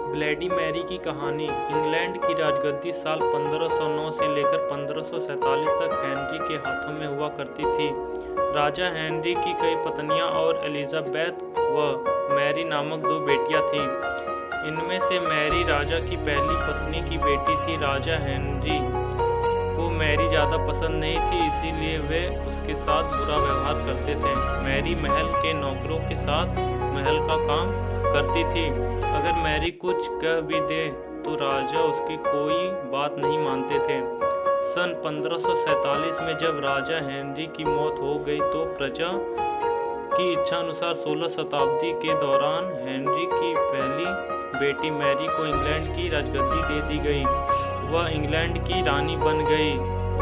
Bloody Mary की कहानी। England की राजगद्दी साल 1509 से लेकर 1547 तक हेनरी के हाथों में हुआ करती थी। राजा हेनरी की कई पत्नियां और एलिजाबेथ व मैरी नामक दो बेटियां थीं। इनमें से मैरी राजा की पहली पत्नी की बेटी थी। राजा हेनरी को मैरी ज़्यादा पसंद नहीं थी, इसीलिए वे उसके साथ बुरा व्यवहार करते थे। मैरी महल के नौकरों के साथ महल का काम करती थी। अगर मैरी कुछ कह भी दे तो राजा उसकी कोई बात नहीं मानते थे। सन 1547 में जब राजा हेनरी की मौत हो गई तो प्रजा की इच्छानुसार 16 शताब्दी के दौरान हेनरी की पहली बेटी मैरी को इंग्लैंड की राजगद्दी दे दी गई। वह इंग्लैंड की रानी बन गई।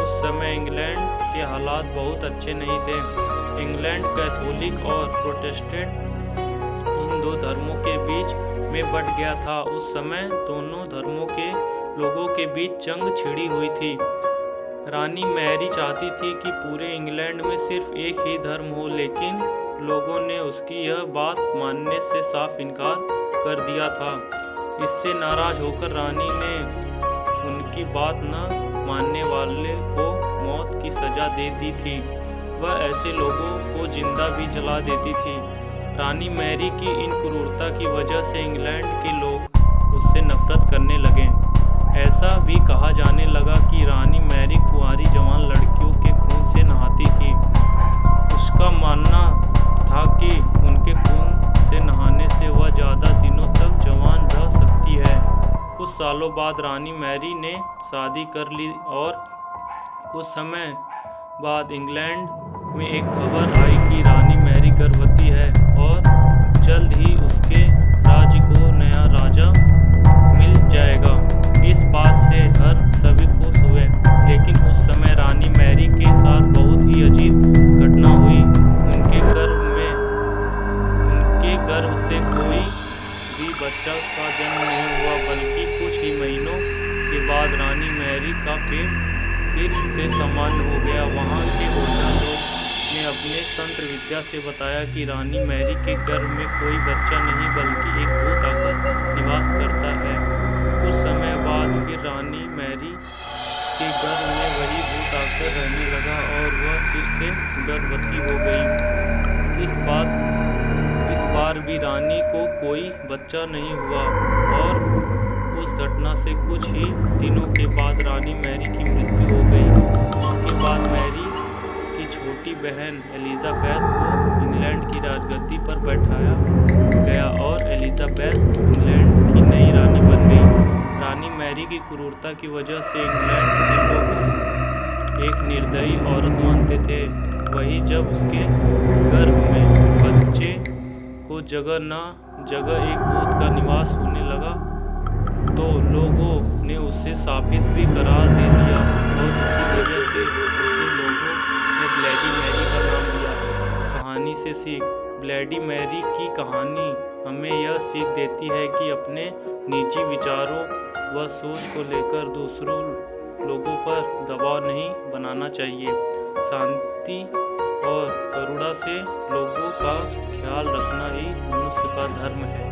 उस समय इंग्लैंड के हालात बहुत अच्छे नहीं थे। इंग्लैंड कैथोलिक और प्रोटेस्टेंट इन दो धर्मों के बीच में बंट गया था। उस समय दोनों धर्मों के लोगों के बीच जंग छिड़ी हुई थी। रानी मैरी चाहती थी कि पूरे इंग्लैंड में सिर्फ एक ही धर्म हो, लेकिन लोगों ने उसकी यह बात मानने से साफ इनकार कर दिया था। इससे नाराज होकर रानी ने उनकी बात न मानने वाले को मौत की सजा दे दी थी। वह ऐसे लोगों को जिंदा भी जला देती थी। रानी मैरी की इन क्रूरता की वजह से इंग्लैंड के लोग उससे नफरत करने लगे। ऐसा भी कहा जाने लगा कि रानी मैरी कुंवारी जवान लड़कियों के खून से नहाती थी। उसका मानना था कि उनके खून से नहाने से वह ज़्यादा दिनों तक जवान रह सकती है। कुछ सालों बाद रानी मैरी ने शादी कर ली और कुछ समय बाद इंग्लैंड में एक खबर आई कि रानी मैरी गर्भवती है और जल्द ही उसके राज्य को नया राजा मिल जाएगा। इस बात से हर सभी खुश हुए, लेकिन उस समय रानी मैरी के साथ बहुत ही अजीब घटना हुई। उनके गर्भ से कोई भी बच्चा का जन्म नहीं हुआ, बल्कि कुछ ही महीनों के बाद रानी मैरी का पेट फिर से सामान्य हो गया। वहाँ के ओझा लोग ने अपने तंत्र विद्या से बताया कि रानी मैरी के गर्भ में कोई बच्चा नहीं बल्कि एक भूत आकर निवास करता है। कुछ समय बाद फिर रानी मैरी के गर्भ में वही भूत आकर रहने लगा और वह फिर से गर्भवती हो गई। इस बार भी रानी को कोई बच्चा नहीं हुआ और उस घटना से कुछ ही दिनों के बाद रानी मैरी की मृत्यु हो गई। इसके बाद मैरी की छोटी बहन एलिजाबेथ को इंग्लैंड की राजगद्दी पर बैठाया गया और एलिजाबेथ इंग्लैंड की नई रानी बन गई। रानी मैरी की क्रूरता की वजह से इंग्लैंड के लोग एक निर्दयी औरत मानते थे। वही जब उसके गर्भ में बच्चे को जगह न जगह एक भूत का निवास होने लगा तो लोगों ने उसे शापित भी करार दे दिया और इसी वजह से उसे लोगों ने ब्लैडी मैरी का नाम दिया। कहानी से सीख। ब्लैडी मैरी की कहानी हमें यह सीख देती है कि अपने निजी विचारों व सोच को लेकर दूसरों लोगों पर दबाव नहीं बनाना चाहिए। शांति और करुणा से लोगों का ख्याल रखना ही मनुष्य का धर्म है।